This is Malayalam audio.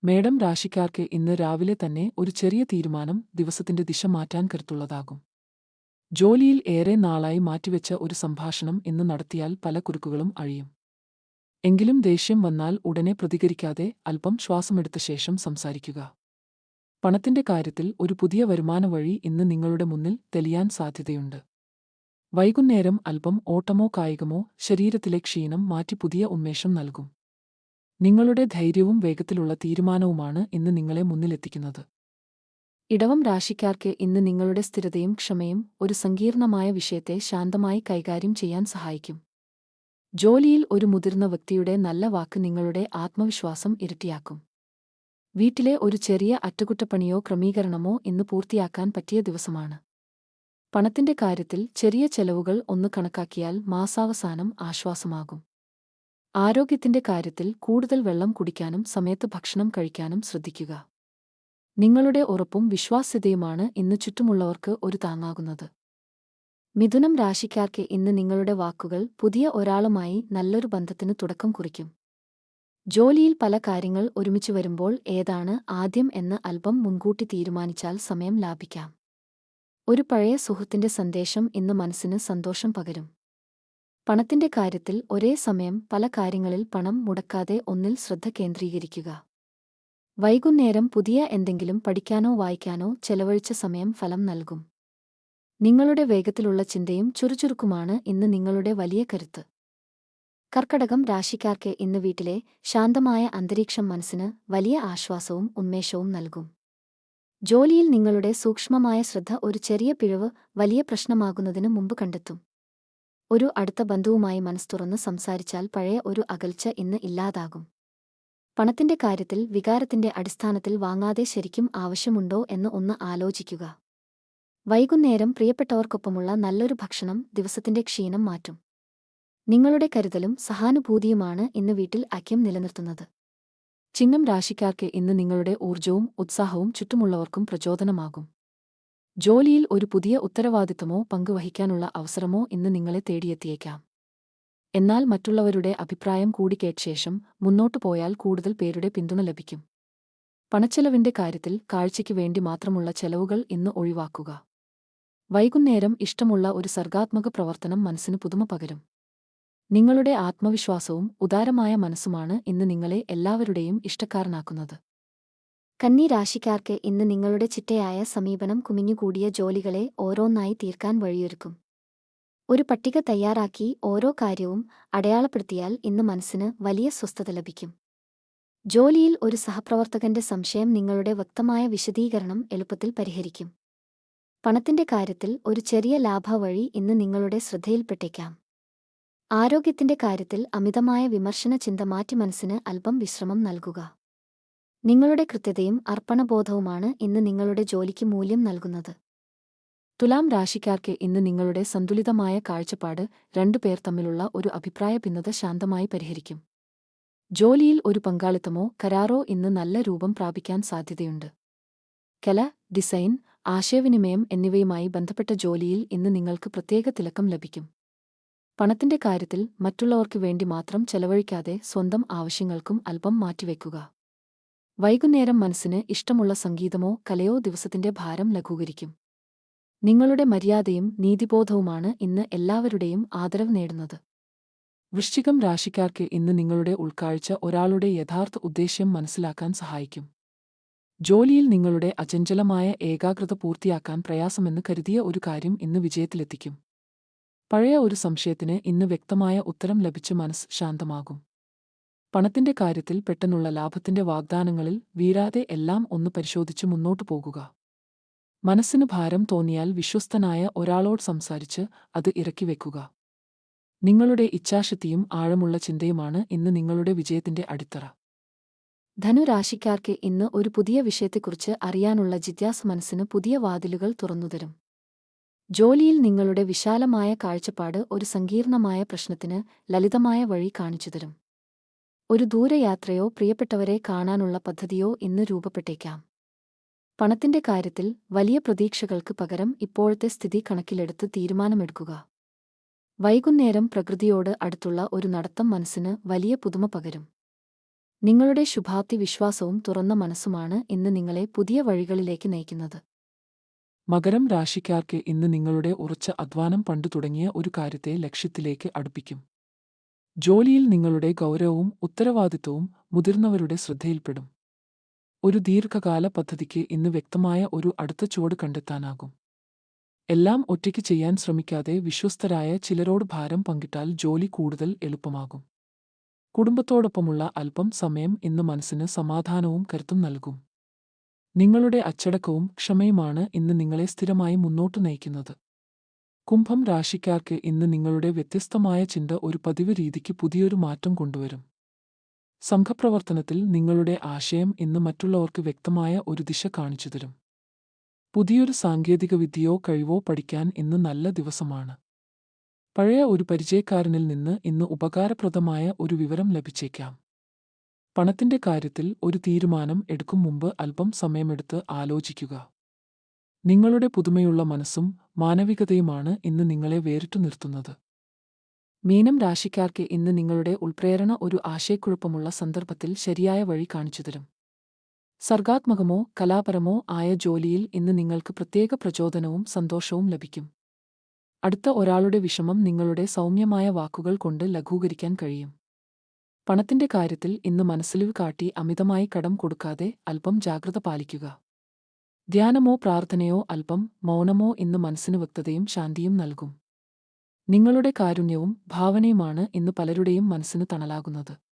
മേടം രാശിക്കാർക്ക് ഇന്ന് രാവിലെ തന്നെ ഒരു ചെറിയ തീരുമാനം ദിവസത്തിന്റെ ദിശ മാറ്റാൻ കരുത്തുള്ളതാകും. ജോലിയിൽ ഏറെ നാളായി മാറ്റിവെച്ച ഒരു സംഭാഷണം ഇന്ന് നടത്തിയാൽ പല കുരുക്കുകളും അഴിയും. എങ്കിലും ദേഷ്യം വന്നാൽ ഉടനെ പ്രതികരിക്കാതെ അല്പം ശ്വാസമെടുത്ത ശേഷം സംസാരിക്കുക. പണത്തിന്റെ കാര്യത്തിൽ ഒരു പുതിയ വരുമാന വഴി ഇന്ന് നിങ്ങളുടെ മുന്നിൽ തെളിയാൻ സാധ്യതയുണ്ട്. വൈകുന്നേരം അല്പം ഓട്ടമോ കായികമോ ശരീരത്തിലെ ക്ഷീണം മാറ്റി പുതിയ ഉന്മേഷം നൽകും. നിങ്ങളുടെ ധൈര്യവും വേഗത്തിലുള്ള തീരുമാനവുമാണ് ഇന്ന് നിങ്ങളെ മുന്നിലെത്തിക്കുന്നത്. ഇടവം രാശിക്കാർക്ക് ഇന്ന് നിങ്ങളുടെ സ്ഥിരതയും ക്ഷമയും ഒരു സങ്കീർണമായ വിഷയത്തെ ശാന്തമായി കൈകാര്യം ചെയ്യാൻ സഹായിക്കും. ജോലിയിൽ ഒരു മുതിർന്ന വ്യക്തിയുടെ നല്ല വാക്ക് നിങ്ങളുടെ ആത്മവിശ്വാസം ഇരട്ടിയാക്കും. വീട്ടിലെ ഒരു ചെറിയ അറ്റകുറ്റപ്പണിയോ ക്രമീകരണമോ ഇന്ന് പൂർത്തിയാക്കാൻ പറ്റിയ ദിവസമാണ്. പണത്തിന്റെ കാര്യത്തിൽ ചെറിയ ചെലവുകൾ ഒന്ന് കണക്കാക്കിയാൽ മാസാവസാനം ആശ്വാസമാകും. ആരോഗ്യത്തിന്റെ കാര്യത്തിൽ കൂടുതൽ വെള്ളം കുടിക്കാനും സമയത്ത് ഭക്ഷണം കഴിക്കാനും ശ്രദ്ധിക്കുക. നിങ്ങളുടെ ഉറപ്പും വിശ്വാസ്യതയുമാണ് ഇന്ന് ചുറ്റുമുള്ളവർക്ക് ഒരു താങ്ങാകുന്നത്. മിഥുനം രാശിക്കാർക്ക് ഇന്ന് നിങ്ങളുടെ വാക്കുകൾ പുതിയ ഒരാളുമായി നല്ലൊരു ബന്ധത്തിന് തുടക്കം കുറിക്കും. ജോലിയിൽ പല കാര്യങ്ങൾ ഒരുമിച്ച് വരുമ്പോൾ ഏതാണ് ആദ്യം എന്ന് അല്പം മുൻകൂട്ടി തീരുമാനിച്ചാൽ സമയം ലാഭിക്കാം. ഒരു പഴയ സുഹൃത്തിന്റെ സന്ദേശം ഇന്ന് മനസ്സിന് സന്തോഷം പകരും. പണത്തിന്റെ കാര്യത്തിൽ ഒരേ സമയം പല കാര്യങ്ങളിൽ പണം മുടക്കാതെ ഒന്നിൽ ശ്രദ്ധ കേന്ദ്രീകരിക്കുക. വൈകുന്നേരം പുതിയ എന്തെങ്കിലും പഠിക്കാനോ വായിക്കാനോ ചെലവഴിച്ച സമയം ഫലം നൽകും. നിങ്ങളുടെ വേഗത്തിലുള്ള ചിന്തയും ചുറുചുറുക്കുമാണ് ഇന്ന് നിങ്ങളുടെ വലിയ കരുത്ത്. കർക്കടകം രാശിക്കാർക്ക് ഇന്ന് വീട്ടിലെ ശാന്തമായ അന്തരീക്ഷം മനസ്സിന് വലിയ ആശ്വാസവും ഉന്മേഷവും നൽകും. ജോലിയിൽ നിങ്ങളുടെ സൂക്ഷ്മമായ ശ്രദ്ധ ഒരു ചെറിയ പിഴവ് വലിയ പ്രശ്നമാകുന്നതിന് മുമ്പ് കണ്ടെത്തും. ഒരു അടുത്ത ബന്ധുവുമായി മനസ്തുറന്ന് സംസാരിച്ചാൽ പഴയ ഒരു അകൽച്ച ഇന്ന് ഇല്ലാതാകും. പണത്തിന്റെ കാര്യത്തിൽ വികാരത്തിന്റെ അടിസ്ഥാനത്തിൽ വാങ്ങാതെ ശരിക്കും ആവശ്യമുണ്ടോ എന്ന് ഒന്ന് ആലോചിക്കുക. വൈകുന്നേരം പ്രിയപ്പെട്ടവർക്കൊപ്പമുള്ള നല്ലൊരു ഭക്ഷണം ദിവസത്തിന്റെ ക്ഷീണം മാറ്റും. നിങ്ങളുടെ കരുതലും സഹാനുഭൂതിയുമാണ് ഇന്ന് വീട്ടിൽ ഐക്യം നിലനിർത്തുന്നത്. ചിങ്ങം രാശിക്കാർക്ക് ഇന്ന് നിങ്ങളുടെ ഊർജവും ഉത്സാഹവും ചുറ്റുമുള്ളവർക്കും പ്രചോദനമാകും. ജോലിയിൽ ഒരു പുതിയ ഉത്തരവാദിത്തമോ പങ്കുവഹിക്കാനുള്ള അവസരമോ ഇന്ന് നിങ്ങളെ തേടിയെത്തിയേക്കാം. എന്നാൽ മറ്റുള്ളവരുടെ അഭിപ്രായം കൂടി കേട്ട ശേഷം മുന്നോട്ടു പോയാൽ കൂടുതൽ പേരുടെ പിന്തുണ ലഭിക്കും. പണച്ചെലവിന്റെ കാര്യത്തിൽ കാഴ്ചയ്ക്ക് വേണ്ടി മാത്രമുള്ള ചെലവുകൾ ഇന്ന് ഒഴിവാക്കുക. വൈകുന്നേരം ഇഷ്ടമുള്ള ഒരു സർഗാത്മക പ്രവർത്തനം മനസ്സിന് പുതുമ പകരും. നിങ്ങളുടെ ആത്മവിശ്വാസവും ഉദാരമായ മനസ്സുമാണ് ഇന്ന് നിങ്ങളെ എല്ലാവരുടെയും ഇഷ്ടക്കാരനാക്കുന്നത്. കന്നി രാശിക്കാർക്ക് ഇന്ന് നിങ്ങളുടെ ചിട്ടയായ സമീപനം കുമിഞ്ഞുകൂടിയ ജോലികളെ ഓരോന്നായി തീർക്കാൻ വഴിയൊരുക്കും. ഒരു പട്ടിക തയ്യാറാക്കി ഓരോ കാര്യവും അടയാളപ്പെടുത്തിയാൽ ഇന്ന് മനസ്സിന് വലിയ സ്വസ്ഥത ലഭിക്കും. ജോലിയിൽ ഒരു സഹപ്രവർത്തകന്റെ സംശയം നിങ്ങളുടെ വ്യക്തമായ വിശദീകരണം എളുപ്പത്തിൽ പരിഹരിക്കും. പണത്തിന്റെ കാര്യത്തിൽ ഒരു ചെറിയ ലാഭവഴി ഇന്ന് നിങ്ങളുടെ ശ്രദ്ധയിൽപ്പെട്ടേക്കാം. ആരോഗ്യത്തിന്റെ കാര്യത്തിൽ അമിതമായ വിമർശന ചിന്ത മാറ്റി മനസ്സിന് അല്പം വിശ്രമം നൽകുക. നിങ്ങളുടെ കൃത്യതയും അർപ്പണബോധവുമാണ് ഇന്ന് നിങ്ങളുടെ ജോലിക്ക് മൂല്യം നൽകുന്നത്. തുലാം രാശിക്കാർക്ക് ഇന്ന് നിങ്ങളുടെ സന്തുലിതമായ കാഴ്ചപ്പാട് രണ്ടുപേർ തമ്മിലുള്ള ഒരു അഭിപ്രായ ഭിന്നത ശാന്തമായി പരിഹരിക്കും. ജോലിയിൽ ഒരു പങ്കാളിത്തമോ കരാറോ ഇന്ന് നല്ല രൂപം പ്രാപിക്കാൻ സാധ്യതയുണ്ട്. കല, ഡിസൈൻ, ആശയവിനിമയം എന്നിവയുമായി ബന്ധപ്പെട്ട ജോലിയിൽ ഇന്ന് നിങ്ങൾക്ക് പ്രത്യേക തിളക്കം ലഭിക്കും. പണത്തിന്റെ കാര്യത്തിൽ മറ്റുള്ളവർക്ക് വേണ്ടി മാത്രം ചെലവഴിക്കാതെ സ്വന്തം ആവശ്യങ്ങൾക്കും അല്പം മാറ്റിവെക്കുക. വൈകുന്നേരം മനസ്സിന് ഇഷ്ടമുള്ള സംഗീതമോ കലയോ ദിവസത്തിന്റെ ഭാരം ലഘൂകരിക്കും. നിങ്ങളുടെ മര്യാദയും നീതിബോധവുമാണ് ഇന്ന് എല്ലാവരുടെയും ആദരവ് നേടുന്നത്. വൃശ്ചികം രാശിക്കാർക്ക് ഇന്ന് നിങ്ങളുടെ ഉൾക്കാഴ്ച ഒരാളുടെ യഥാർത്ഥ ഉദ്ദേശ്യം മനസ്സിലാക്കാൻ സഹായിക്കും. ജോലിയിൽ നിങ്ങളുടെ അചഞ്ചലമായ ഏകാഗ്രത പൂർത്തിയാക്കാൻ പ്രയാസമെന്ന് കരുതിയ ഒരു കാര്യം ഇന്ന് വിജയത്തിലെത്തിക്കും. പഴയ ഒരു സംശയത്തിന് ഇന്ന് വ്യക്തമായ ഉത്തരം ലഭിച്ച് മനസ്സ് ശാന്തമാകും. പണത്തിന്റെ കാര്യത്തിൽ പെട്ടെന്നുള്ള ലാഭത്തിന്റെ വാഗ്ദാനങ്ങളിൽ വീഴാതെ എല്ലാം ഒന്ന് പരിശോധിച്ച് മുന്നോട്ടു പോകുക. മനസ്സിന് ഭാരം തോന്നിയാൽ വിശ്വസ്തനായ ഒരാളോട് സംസാരിച്ച് അത് ഇറക്കി വെക്കുക. നിങ്ങളുടെ ഇച്ഛാശക്തിയും ആഴമുള്ള ചിന്തയുമാണ് ഇന്ന് നിങ്ങളുടെ വിജയത്തിന്റെ അടിത്തറ. ധനുരാശിക്കാർക്ക് ഇന്ന് ഒരു പുതിയ വിഷയത്തെക്കുറിച്ച് അറിയാനുള്ള ജിജ്ഞാസ മനസ്സിന് പുതിയ വാതിലുകൾ തുറന്നുതരും. ജോലിയിൽ നിങ്ങളുടെ വിശാലമായ കാഴ്ചപ്പാട് ഒരു സങ്കീർണമായ പ്രശ്നത്തിന് ലളിതമായ വഴി കാണിച്ചുതരും. ഒരു ദൂരയാത്രയോ പ്രിയപ്പെട്ടവരെ കാണാനുള്ള പദ്ധതിയോ ഇന്ന് രൂപപ്പെട്ടേക്കാം. പണത്തിന്റെ കാര്യത്തിൽ വലിയ പ്രതീക്ഷകൾക്ക് പകരം ഇപ്പോഴത്തെ സ്ഥിതി കണക്കിലെടുത്ത് തീരുമാനമെടുക്കുക. വൈകുന്നേരം പ്രകൃതിയോട് അടുത്തുള്ള ഒരു നടത്തം മനസ്സിന് വലിയ പുതുമ പകരും. നിങ്ങളുടെ ശുഭാപ്തി വിശ്വാസവും തുറന്ന മനസ്സുമാണ് ഇന്ന് നിങ്ങളെ പുതിയ വഴികളിലേക്ക് നയിക്കുന്നത്. മകരം രാശിക്കാർക്ക് ഇന്ന് നിങ്ങളുടെ ഉറച്ച അധ്വാനം പണ്ടു തുടങ്ങിയ ഒരു കാര്യത്തെ ലക്ഷ്യത്തിലേക്ക് അടുപ്പിക്കും. ജോലിയിൽ നിങ്ങളുടെ ഗൗരവവും ഉത്തരവാദിത്വവും മുതിർന്നവരുടെ ശ്രദ്ധയിൽപ്പെടും. ഒരു ദീർഘകാല പദ്ധതിക്ക് ഇന്ന് വ്യക്തമായ ഒരു അടുത്ത ചുവട് കണ്ടെത്താനാകും. എല്ലാം ഒറ്റയ്ക്ക് ചെയ്യാൻ ശ്രമിക്കാതെ വിശ്വസ്തരായ ചിലരോട് ഭാരം പങ്കിട്ടാൽ ജോലി കൂടുതൽ എളുപ്പമാകും. കുടുംബത്തോടൊപ്പമുള്ള അല്പം സമയം ഇന്ന് മനസ്സിന് സമാധാനവും കരുത്തും നൽകും. നിങ്ങളുടെ അച്ചടക്കവും ക്ഷമയുമാണ് ഇന്ന് നിങ്ങളെ സ്ഥിരമായി മുന്നോട്ട് നയിക്കുന്നത്. കുംഭം രാശിക്കാർക്ക് ഇന്ന് നിങ്ങളുടെ വ്യത്യസ്തമായ ചിന്ത ഒരു പതിവ് രീതിക്ക് പുതിയൊരു മാറ്റം കൊണ്ടുവരും. സംഘപ്രവർത്തനത്തിൽ നിങ്ങളുടെ ആശയം ഇന്ന് മറ്റുള്ളവർക്ക് വ്യക്തമായ ഒരു ദിശ കാണിച്ചുതരും. പുതിയൊരു സാങ്കേതികവിദ്യയോ കഴിവോ പഠിക്കാൻ ഇന്ന് നല്ല ദിവസമാണ്. പഴയ ഒരു പരിചയക്കാരനിൽ നിന്ന് ഇന്ന് ഉപകാരപ്രദമായ ഒരു വിവരം ലഭിച്ചേക്കാം. പണത്തിന്റെ കാര്യത്തിൽ ഒരു തീരുമാനം എടുക്കും മുമ്പ് അല്പം സമയമെടുത്ത് ആലോചിക്കുക. നിങ്ങളുടെ പുതുമയുള്ള മനസ്സും മാനവികതയുമാണ് ഇന്ന് നിങ്ങളെ വേറിട്ടു നിർത്തുന്നത്. മീനം രാശിക്കാർക്ക് ഇന്ന് നിങ്ങളുടെ ഉൾപ്രേരണ ഒരു ആശയക്കുഴപ്പമുള്ള സന്ദർഭത്തിൽ ശരിയായ വഴി കാണിച്ചുതരും. സർഗാത്മകമോ കലാപരമോ ആയ ജോലിയിൽ ഇന്ന് നിങ്ങൾക്ക് പ്രത്യേക പ്രചോദനവും സന്തോഷവും ലഭിക്കും. അടുത്ത ഒരാളുടെ വിഷമം നിങ്ങളുടെ സൗമ്യമായ വാക്കുകൾ കൊണ്ട് ലഘൂകരിക്കാൻ കഴിയും. പണത്തിന്റെ കാര്യത്തിൽ ഇന്ന് മനസ്സലിവ് കാട്ടി അമിതമായി കടം കൊടുക്കാതെ അല്പം ജാഗ്രത പാലിക്കുക. ധ്യാനമോ പ്രാർത്ഥനയോ അല്പം മൗനമോ ഇന്ന് മനസ്സിന് വ്യക്തതയും ശാന്തിയും നൽകും. നിങ്ങളുടെ കാരുണ്യവും ഭാവനയുമാണ് ഇന്ന് പലരുടെയും മനസ്സിന് തണലാകുന്നത്.